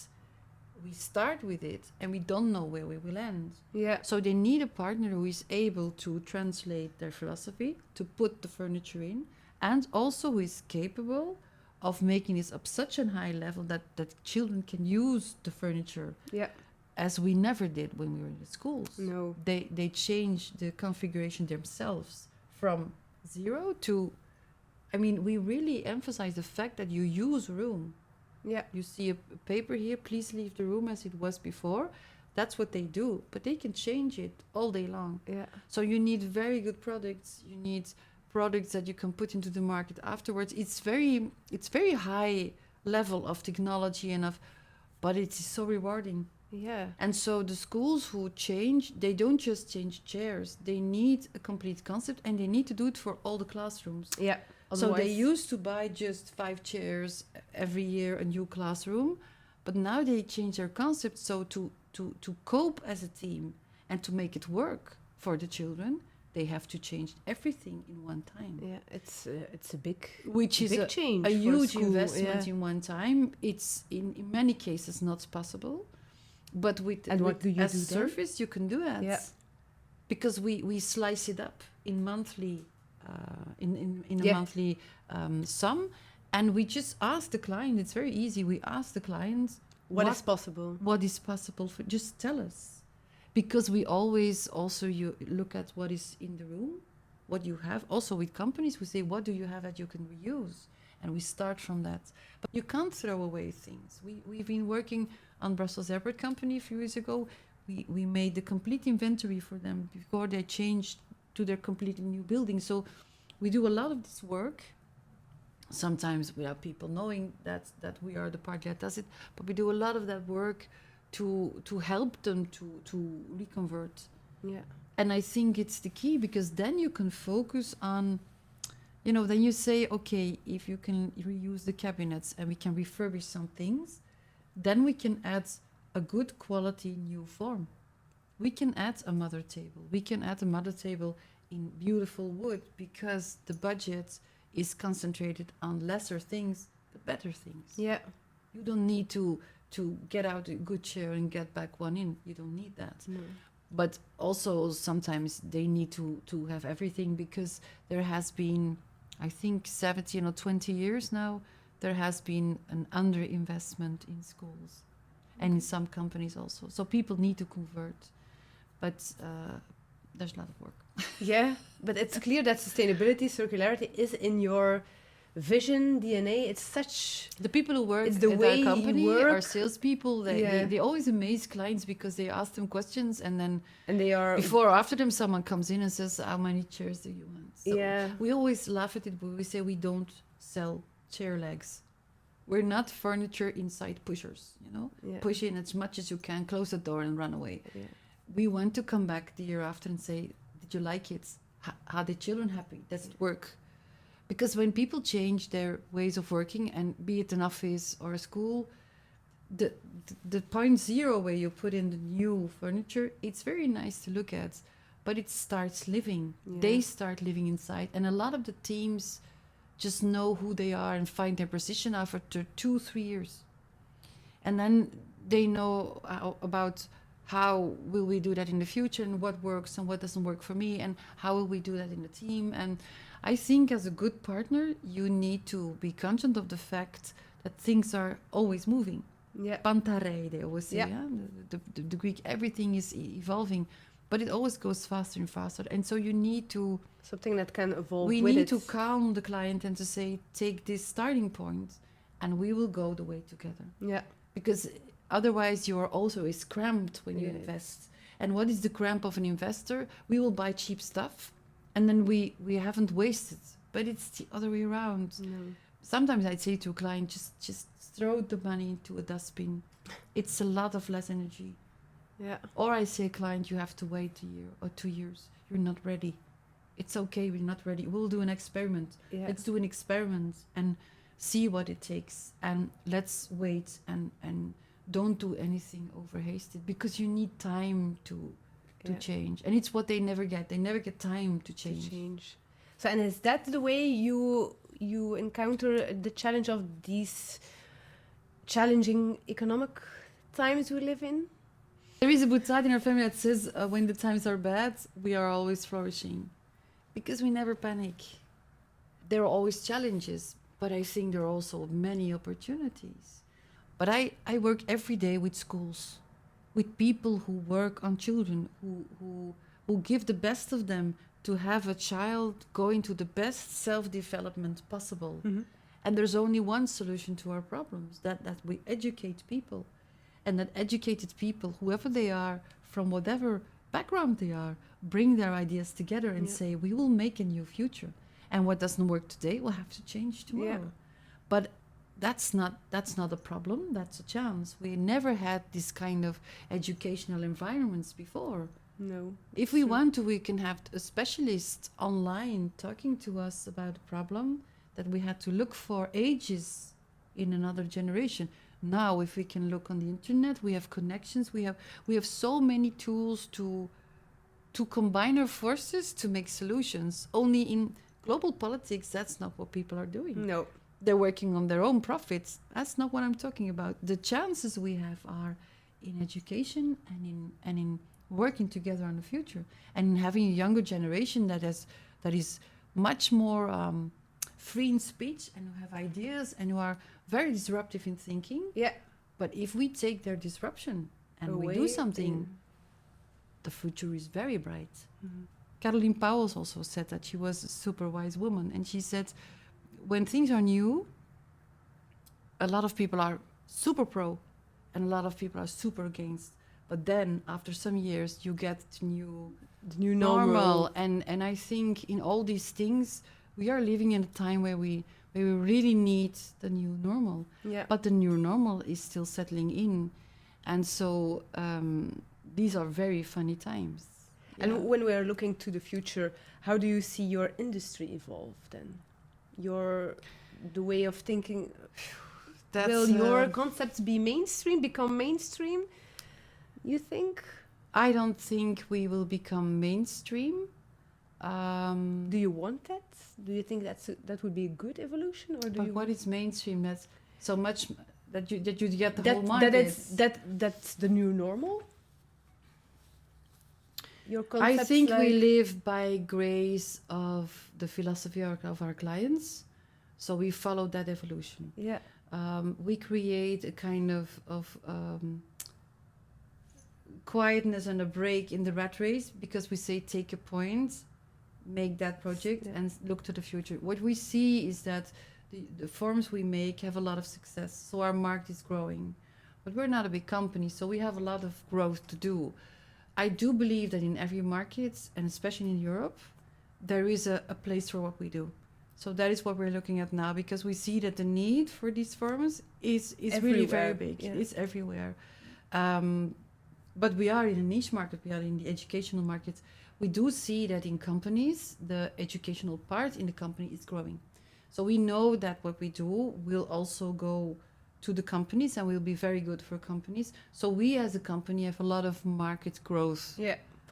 we start with it and we don't know where we will end. Yeah. So they need a partner who is able to translate their philosophy, to put the furniture in, and also who is capable of making this up such a high level that children can use the furniture. Yeah. As we never did when we were in the schools. No. They changed the configuration themselves from zero to, I mean, we really emphasize the fact that you use room. Yeah. You see a paper here, please leave the room as it was before. That's what they do, but they can change it all day long. Yeah. So you need very good products. You need products that you can put into the market afterwards. It's very high level of technology but it is so rewarding. Yeah. And so the schools who change, they don't just change chairs. They need a complete concept, and they need to do it for all the classrooms. Yeah. So they used to buy just 5 chairs every year, a new classroom, but now they change their concept. So to cope as a team and to make it work for the children, they have to change everything in one time. Yeah, it's a big, which is big change, a huge school, investment in one time. It's in many cases not possible, but what do you as do a service you can do that. Yeah. Because we slice it up in monthly in a monthly sum, and we just ask the client. It's very easy. We ask the client what is possible. What is possible for? Just tell us, because we always also you look at what is in the room, what you have. Also with companies, we say, what do you have that you can reuse, and we start from that. But you can't throw away things. We've been working on Brussels Airport Company a few years ago. We made the complete inventory for them before they changed to their completely new building. So we do a lot of this work, sometimes without people knowing that we are the party that does it, but we do a lot of that work to help them to reconvert. Yeah. And I think it's the key, because then you can focus on, then you say, okay, if you can reuse the cabinets and we can refurbish some things, then we can add a good quality new form. We can add a mother table. We can add a mother table in beautiful wood, because the budget is concentrated on lesser things, but better things. Yeah. You don't need to get out a good chair and get back one in. You don't need that. No. But also sometimes they need to have everything, because there has been, I think, 17 or 20 years now, there has been an underinvestment in schools and in some companies also. So people need to convert, but there's a lot of work. Yeah, but it's clear that sustainability, circularity is in your vision, DNA. It's such... The people who work It's the at way our you company, work. our salespeople, they always amaze clients because they ask them questions, and then And they are... before or after them, someone comes in and says, "How many chairs do you want?" So Yeah. we always laugh at it, but we say we don't sell chair legs. We're not furniture inside pushers, you know? Yeah. Push in as much as you can, close the door and run away. Yeah. We want to come back the year after and say, "Did you like it? Are the children happy? Does it work?" Because when people change their ways of working, and be it an office or a school, the point zero where you put in the new furniture, it's very nice to look at, but it starts living. Yeah. They start living inside, and a lot of the teams just know who they are and find their position after 2-3 years, and then they know about how will we do that in the future, and what works and what doesn't work for me, and how will we do that in the team. And I think as a good partner, you need to be conscious of the fact that things are always moving. Yeah. Pantarei, they always say. Yeah. Yeah? The Greek, everything is evolving, but it always goes faster and faster. And so you need to... Something that can evolve We with need it. to calm the client and to say, take this starting point, and we will go the way together. Yeah. Because otherwise you are also cramped when you Yeah. invest. And what is the cramp of an investor? We will buy cheap stuff, and then we haven't wasted. But it's the other way around. No. Sometimes I'd say to a client, just throw the money into a dustbin. It's a lot of less energy. Yeah. Or I say, client, you have to wait a year or 2 years. You're not ready. It's okay, we're not ready. We'll do an experiment. Yeah. Let's do an experiment and see what it takes. And let's wait and don't do anything over hasted, because you need time to Yeah. change. And it's what they never get. They never get time to change. To change. So, and is that the way you encounter the challenge of these challenging economic times we live in? There is a Buddha in our family that says, when the times are bad, we are always flourishing. Because we never panic. There are always challenges, but I think there are also many opportunities. But I work every day with schools, with people who work on children, who give the best of them to have a child go into the best self-development possible. Mm-hmm. And there's only one solution to our problems, that we educate people. And that educated people, whoever they are, from whatever background they are, bring their ideas together and say, we will make a new future. And what doesn't work today will have to change tomorrow. Yeah. But that's not a problem, that's a chance. We never had this kind of educational environments before. No. If we want to, we can have a specialist online talking to us about a problem that we had to look for ages in another generation. Now, if we can look on the internet, we have connections, we have so many tools to combine our forces to make solutions. Only in global politics, that's not what people are doing. No. They're working on their own profits. That's not what I'm talking about. The chances we have are in education and in working together on the future, and in having a younger generation that is much more free in speech, and who have ideas, and who are very disruptive in thinking. Yeah. But if we take their disruption and we do something, the future is very bright. Mm-hmm. Caroline Powell also said that. She was a super wise woman, and she said, when things are new, a lot of people are super pro, and a lot of people are super against. But then, after some years, you get the new normal. And I think in all these things, we are living in a time where we really need the new normal. Yeah. But the new normal is still settling in. And so these are very funny times. And Yeah. when we are looking to the future, how do you see your industry evolve then? The way of thinking, will your concepts become mainstream, you think? I don't think we will become mainstream. Do you want that? Do you think that would be a good evolution, or do But you? what is mainstream? That's so much that you get the whole market. That's the new normal. Your concepts, I think we like- live by grace of the philosophy of our clients, So we follow that evolution. Yeah. We create a kind of quietness and a break in the rat race, because we say take a point, make that project, and look to the future. What we see is that the forms we make have a lot of success, so our market is growing. But we're not a big company, so we have a lot of growth to do. I do believe that in every market, and especially in Europe, there is a place for what we do. So that is what we're looking at now, because we see that the need for these forms is really very big. Yeah. It's everywhere. But we are in a niche market. We are in the educational market. We do see that in companies, the educational part in the company is growing. So we know that what we do will also go to the companies and will be very good for companies. So we as a company have a lot of market growth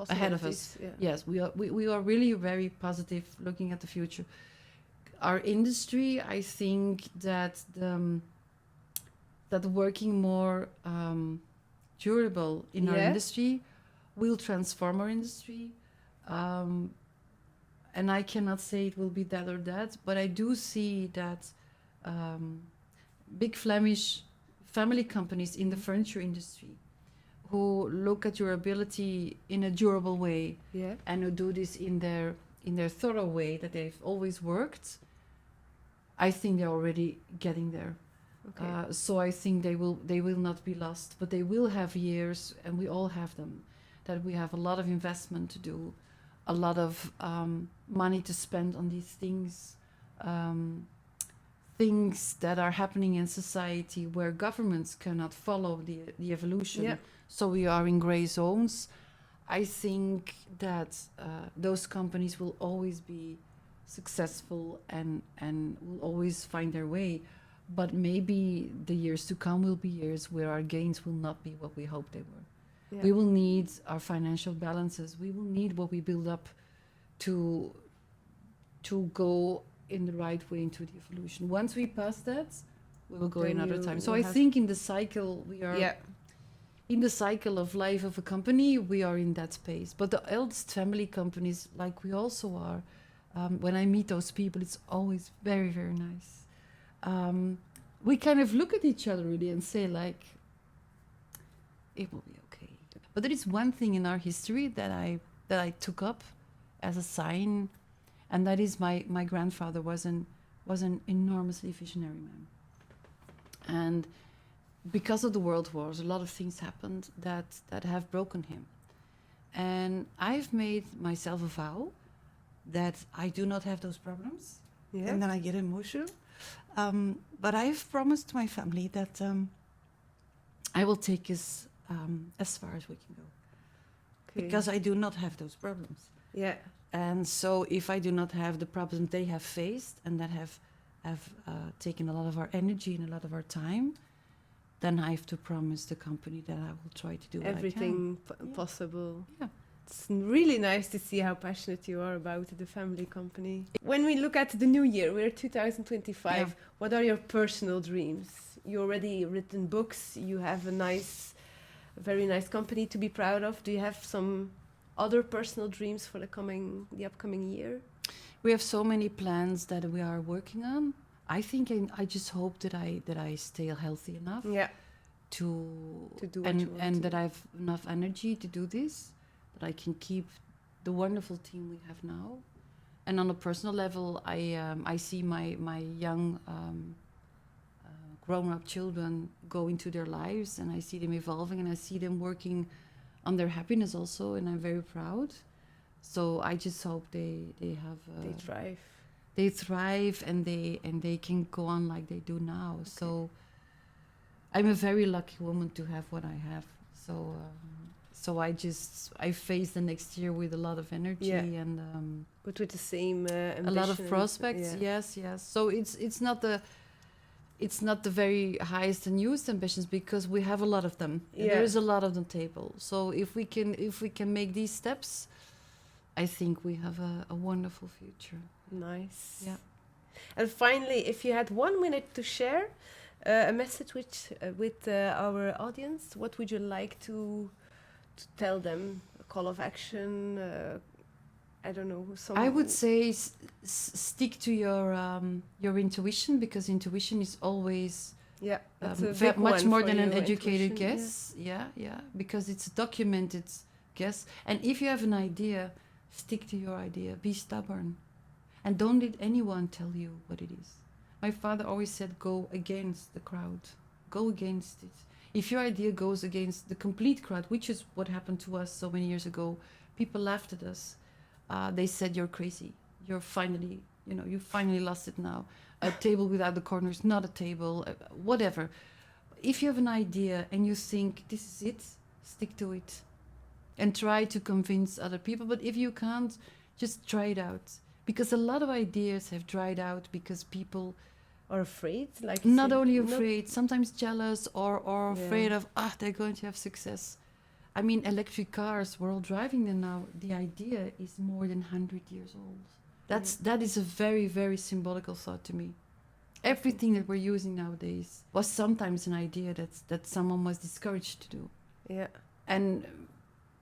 ahead of us. Yeah. Yes, we are really very positive looking at the future. Our industry, I think that working more durable in our industry will transform our industry. And I cannot say it will be that or that, but I do see that big Flemish family companies in the furniture industry who look at durability in a durable way and who do this in their thorough way that they've always worked, I think they're already getting there. Okay. So I think they will not be lost, but they will have years, and we all have them, that we have a lot of investment to do, a lot of money to spend on these things, things that are happening in society where governments cannot follow the evolution. Yeah. So we are in gray zones. I think that those companies will always be successful and will always find their way. But maybe the years to come will be years where our gains will not be what we hoped they were. Yeah. We will need our financial balances. We will need what we build up to go in the right way into the evolution. Once we pass that, we will go then another time. So I think in the cycle we are in the cycle of life of a company, we are in that space. But the eldest family companies, like we also are, when I meet those people, it's always very, very nice. We kind of look at each other really and say like, it will be okay. But there is one thing in our history that I took up as a sign, and that is my grandfather was an enormously visionary man. And because of the world wars, a lot of things happened that have broken him. And I've made myself a vow that I do not have those problems. Yeah. And then I get emotional. But I've promised my family that I will take us as far as we can go. Okay. Because I do not have those problems. Yeah. And so if I do not have the problems they have faced and that have taken a lot of our energy and a lot of our time, then I have to promise the company that I will try to do everything possible. Yeah. It's really nice to see how passionate you are about the family company. When we look at the new year, we're 2025. Yeah. What are your personal dreams? You already written books. You have a very nice company to be proud of. Do you have some other personal dreams for the upcoming year? We have so many plans that we are working on. I think I just hope that I stay healthy enough. Yeah. To do what you want and that I have enough energy to do this. That I can keep the wonderful team we have now. And on a personal level, I see my young grown-up children go into their lives, and I see them evolving, and I see them working on their happiness also, and I'm very proud. So I just hope they thrive. They thrive, and they can go on like they do now. Okay. So I'm a very lucky woman to have what I have. So I face the next year with a lot of energy and but with the same ambition. A lot of prospects. Yes. So it's not the very highest and newest ambitions, because we have a lot of them. Yeah. There is a lot on the table. So if we can make these steps, I think we have a wonderful future. Nice. Yeah. And finally, if you had 1 minute to share a message with our audience, what would you like to tell them? A call of action, I don't know. I would say stick to your intuition, because intuition is always that's a big much one more for than an you, educated intuition, guess. Yeah, because it's a documented guess. And if you have an idea, stick to your idea. Be stubborn, and don't let anyone tell you what it is. My father always said, "Go against the crowd. Go against it." If your idea goes against the complete crowd, which is what happened to us so many years ago, people laughed at us. They said, "You're crazy. You finally lost it now. A table without the corners, not a table, whatever." If you have an idea and you think this is it, stick to it and try to convince other people. But if you can't, just try it out. Because a lot of ideas have dried out because people are afraid, like not only afraid, sometimes jealous or afraid of they're going to have success. I mean, electric cars, we're all driving them now. The idea is more than 100 years old. That is a very, very symbolical thought to me. Everything that we're using nowadays was sometimes an idea that someone was discouraged to do. Yeah. And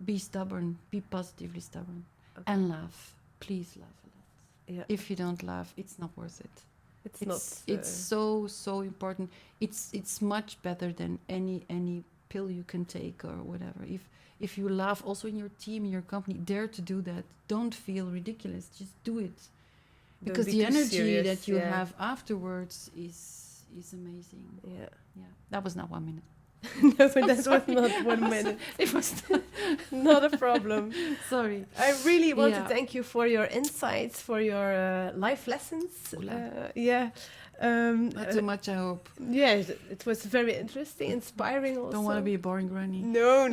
be stubborn, be positively stubborn, and laugh. Please laugh a lot. Yeah. If you don't laugh, it's not worth it. It's so important. It's much better than any pill you can take or whatever. If you laugh also in your team, in your company, dare to do that. Don't feel ridiculous. Just do it. Because the energy that you have afterwards is amazing. Yeah. That was not 1 minute. No, but that was not 1 minute. It was not a problem. Sorry. I really want to thank you for your insights, for your life lessons. Not too much, I hope. Yeah, it was very interesting, inspiring also. Don't want to be a boring granny. No,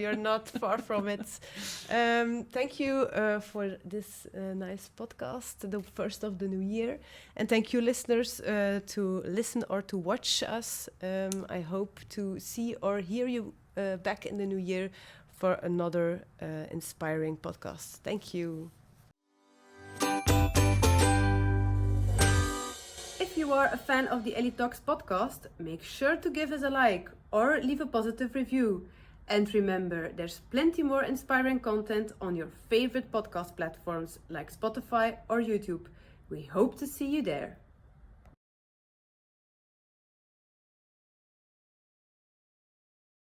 you're not far from it. Thank you for this nice podcast, the first of the new year. And thank you, listeners, to listen or to watch us. I hope to see or hear you back in the new year for another inspiring podcast. Thank you. If you are a fan of the Ellie.Talks podcast, make sure to give us a like or leave a positive review. And remember, there's plenty more inspiring content on your favorite podcast platforms like Spotify or YouTube. We hope to see you there.